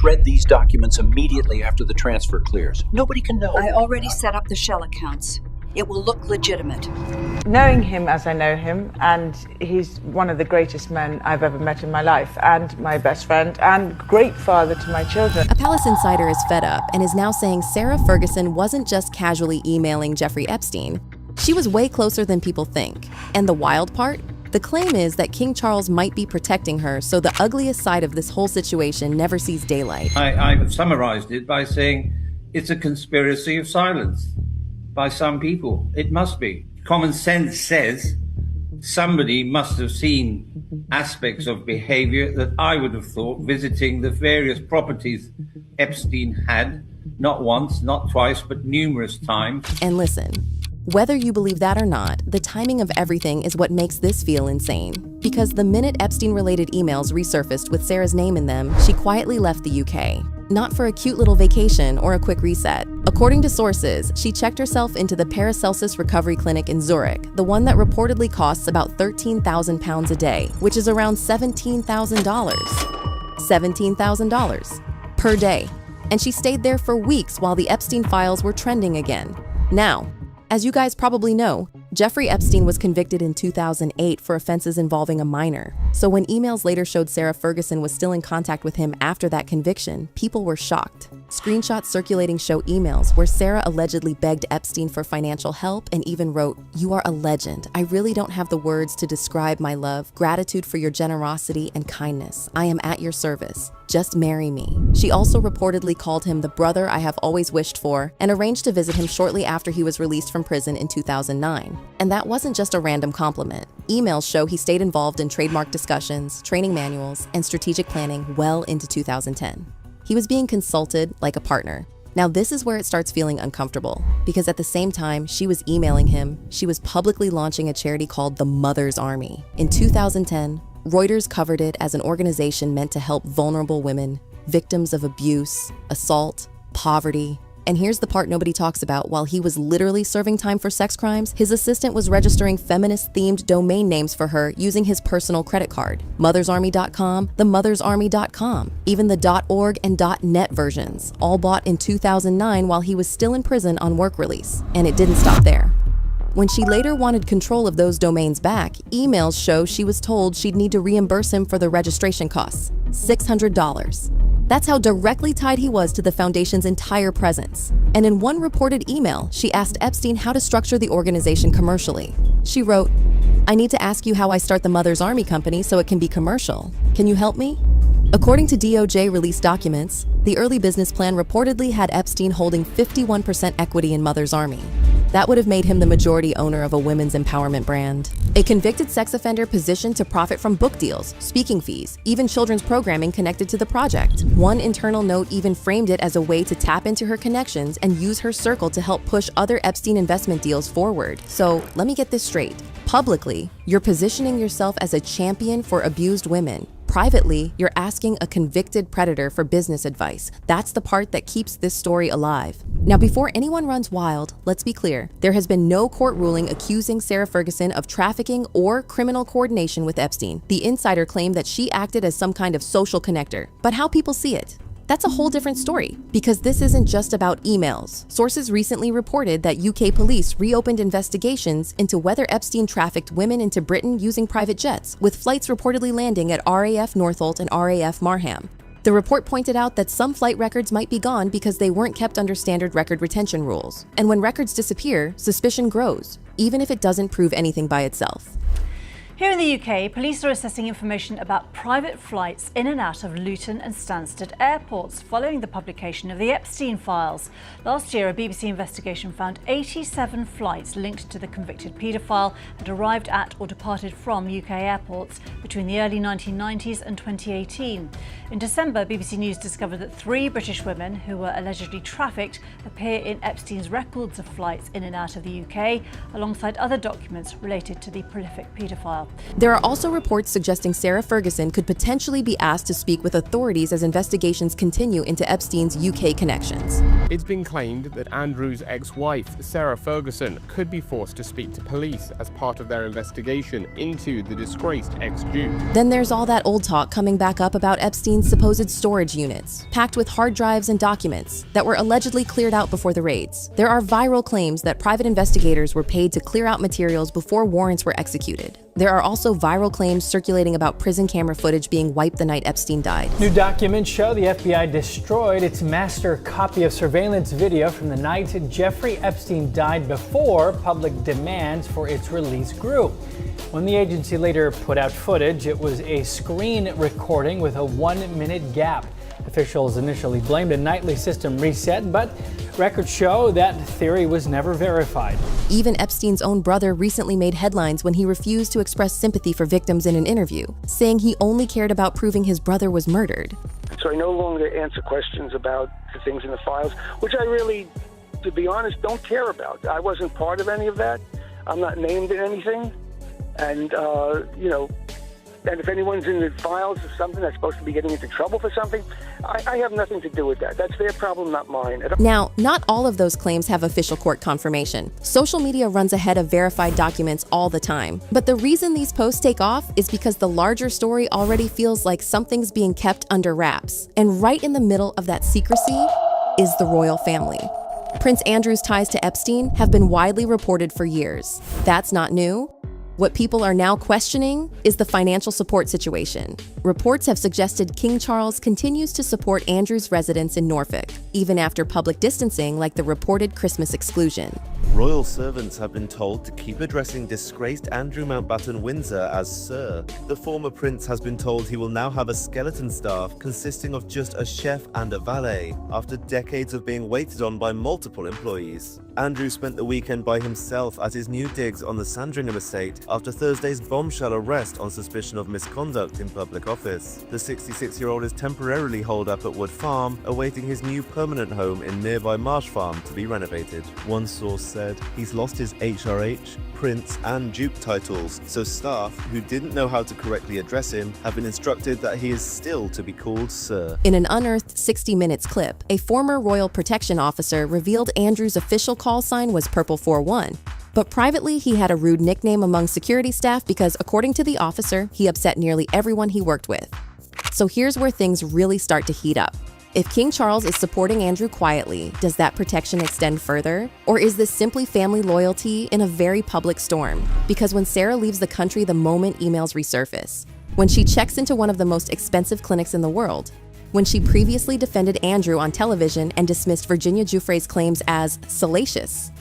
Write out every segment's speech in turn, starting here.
shred these documents immediately after the transfer clears. Nobody can know. I already set up the shell accounts. It will look legitimate. Knowing him as I know him, and he's one of the greatest men I've ever met in my life, and my best friend, and great father to my children. A Palace insider is fed up and is now saying Sarah Ferguson wasn't just casually emailing Jeffrey Epstein. She was way closer than people think. And the wild part? The claim is that King Charles might be protecting her so the ugliest side of this whole situation never sees daylight. I've summarized it by saying it's a conspiracy of silence by some people. It must be. Common sense says somebody must have seen aspects of behavior that I would have thought visiting the various properties Epstein had, not once, not twice, but numerous times. And listen, whether you believe that or not, the timing of everything is what makes this feel insane. Because the minute Epstein-related emails resurfaced with Sarah's name in them, she quietly left the UK. Not for a cute little vacation or a quick reset. According to sources, she checked herself into the Paracelsus Recovery Clinic in Zurich, the one that reportedly costs about £13,000 a day, which is around $17,000. $17,000 per day. And she stayed there for weeks while the Epstein files were trending again. Now, as you guys probably know, Jeffrey Epstein was convicted in 2008 for offenses involving a minor. So when emails later showed Sarah Ferguson was still in contact with him after that conviction, people were shocked. Screenshots circulating show emails where Sarah allegedly begged Epstein for financial help and even wrote, "You are a legend. I really don't have the words to describe my love, gratitude for your generosity and kindness. I am at your service. Just marry me." She also reportedly called him the brother I have always wished for and arranged to visit him shortly after he was released from prison in 2009. And that wasn't just a random compliment. Emails show he stayed involved in trademark discussions, training manuals, and strategic planning well into 2010. He was being consulted like a partner. Now this is where it starts feeling uncomfortable, because at the same time she was emailing him, she was publicly launching a charity called the Mother's Army. In 2010, Reuters covered it as an organization meant to help vulnerable women, victims of abuse, assault, poverty. And here's the part nobody talks about. While he was literally serving time for sex crimes, his assistant was registering feminist-themed domain names for her using his personal credit card. mothersarmy.com, themothersarmy.com, even the .org and .net versions, all bought in 2009 while he was still in prison on work release. And it didn't stop there. When she later wanted control of those domains back, emails show she was told she'd need to reimburse him for the registration costs, $600. That's how directly tied he was to the foundation's entire presence. And in one reported email, she asked Epstein how to structure the organization commercially. She wrote, "I need to ask you how I start the Mother's Army company so it can be commercial. Can you help me?" According to DOJ released documents, the early business plan reportedly had Epstein holding 51% equity in Mother's Army. That would have made him the majority owner of a women's empowerment brand. A convicted sex offender positioned to profit from book deals, speaking fees, even children's programming connected to the project. One internal note even framed it as a way to tap into her connections and use her circle to help push other Epstein investment deals forward. So let me get this straight. Publicly, you're positioning yourself as a champion for abused women. Privately, you're asking a convicted predator for business advice. That's the part that keeps this story alive. Now, before anyone runs wild, let's be clear. There has been no court ruling accusing Sarah Ferguson of trafficking or criminal coordination with Epstein. The insider claimed that she acted as some kind of social connector. But how people see it? That's a whole different story, because this isn't just about emails. Sources recently reported that UK police reopened investigations into whether Epstein trafficked women into Britain using private jets, with flights reportedly landing at RAF Northolt and RAF Marham. The report pointed out that some flight records might be gone because they weren't kept under standard record retention rules. And when records disappear, suspicion grows, even if it doesn't prove anything by itself. Here in the UK, police are assessing information about private flights in and out of Luton and Stansted airports following the publication of the Epstein files. Last year, a BBC investigation found 87 flights linked to the convicted paedophile had arrived at or departed from UK airports between the early 1990s and 2018. In December, BBC News discovered that 3 British women who were allegedly trafficked appear in Epstein's records of flights in and out of the UK, alongside other documents related to the prolific paedophile. There are also reports suggesting Sarah Ferguson could potentially be asked to speak with authorities as investigations continue into Epstein's UK connections. It's been claimed that Andrew's ex-wife, Sarah Ferguson, could be forced to speak to police as part of their investigation into the disgraced ex-Jew. Then there's all that old talk coming back up about Epstein's supposed storage units, packed with hard drives and documents that were allegedly cleared out before the raids. There are viral claims that private investigators were paid to clear out materials before warrants were executed. There are also viral claims circulating about prison camera footage being wiped the night Epstein died. New documents show the FBI destroyed its master copy of surveillance video from the night Jeffrey Epstein died before public demands for its release grew. When the agency later put out footage, it was a screen recording with a 1-minute gap. Officials initially blamed a nightly system reset, but records show that theory was never verified. Even Epstein's own brother recently made headlines when he refused to express sympathy for victims in an interview, saying he only cared about proving his brother was murdered. So I no longer answer questions about the things in the files, which I really, to be honest, don't care about. I wasn't part of any of that. I'm not named in anything. And, and if anyone's in the files of something that's supposed to be getting into trouble for something, I have nothing to do with that. That's their problem, not mine. Now, not all of those claims have official court confirmation. Social media runs ahead of verified documents all the time. But the reason these posts take off is because the larger story already feels like something's being kept under wraps. And right in the middle of that secrecy is the royal family. Prince Andrew's ties to Epstein have been widely reported for years. That's not new. What people are now questioning is the financial support situation. Reports have suggested King Charles continues to support Andrew's residence in Norfolk, even after public distancing like the reported Christmas exclusion. Royal servants have been told to keep addressing disgraced Andrew Mountbatten Windsor as Sir. The former prince has been told he will now have a skeleton staff consisting of just a chef and a valet, after decades of being waited on by multiple employees. Andrew spent the weekend by himself at his new digs on the Sandringham estate after Thursday's bombshell arrest on suspicion of misconduct in public office. The 66-year-old is temporarily holed up at Wood Farm, awaiting his new permanent home in nearby Marsh Farm to be renovated. One source said he's lost his HRH, Prince and Duke titles, so staff who didn't know how to correctly address him have been instructed that he is still to be called Sir. In an unearthed 60 Minutes clip, a former royal protection officer revealed Andrew's official call sign was Purple 41. But privately, he had a rude nickname among security staff because, according to the officer, he upset nearly everyone he worked with. So here's where things really start to heat up. If King Charles is supporting Andrew quietly, does that protection extend further? Or is this simply family loyalty in a very public storm? Because when Sarah leaves the country the moment emails resurface, when she checks into one of the most expensive clinics in the world, when she previously defended Andrew on television and dismissed Virginia Giuffre's claims as salacious,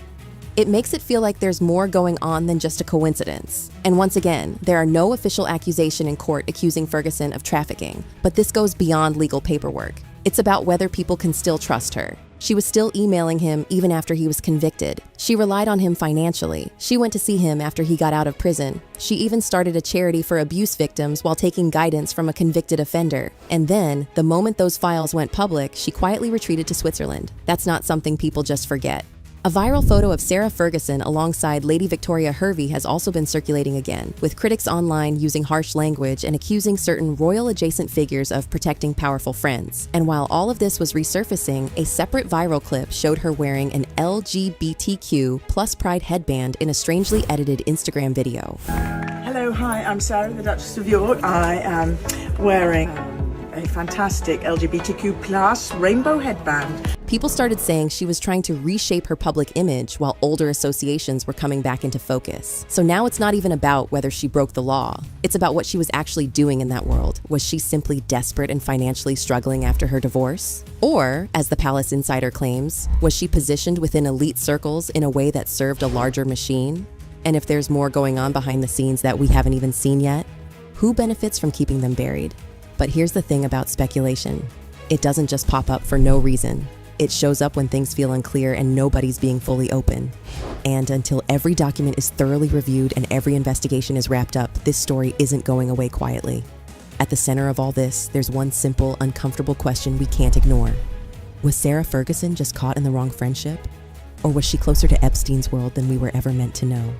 it makes it feel like there's more going on than just a coincidence. And once again, there are no official accusation in court accusing Ferguson of trafficking, but this goes beyond legal paperwork. It's about whether people can still trust her. She was still emailing him even after he was convicted. She relied on him financially. She went to see him after he got out of prison. She even started a charity for abuse victims while taking guidance from a convicted offender. And then, the moment those files went public, she quietly retreated to Switzerland. That's not something people just forget. A viral photo of Sarah Ferguson alongside Lady Victoria Hervey has also been circulating again, with critics online using harsh language and accusing certain royal-adjacent figures of protecting powerful friends. And while all of this was resurfacing, a separate viral clip showed her wearing an LGBTQ plus pride headband in a strangely edited Instagram video. Hello, hi, I'm Sarah, the Duchess of York. I am wearing a fantastic LGBTQ plus rainbow headband. People started saying she was trying to reshape her public image while older associations were coming back into focus. So now it's not even about whether she broke the law. It's about what she was actually doing in that world. Was she simply desperate and financially struggling after her divorce? Or, as the Palace Insider claims, was she positioned within elite circles in a way that served a larger machine? And if there's more going on behind the scenes that we haven't even seen yet, who benefits from keeping them buried? But here's the thing about speculation. It doesn't just pop up for no reason. It shows up when things feel unclear and nobody's being fully open. And until every document is thoroughly reviewed and every investigation is wrapped up, this story isn't going away quietly. At the center of all this, there's one simple, uncomfortable question we can't ignore. Was Sarah Ferguson just caught in the wrong friendship? Or was she closer to Epstein's world than we were ever meant to know?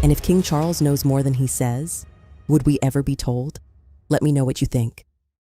And if King Charles knows more than he says, Would we ever be told? Let me know what you think.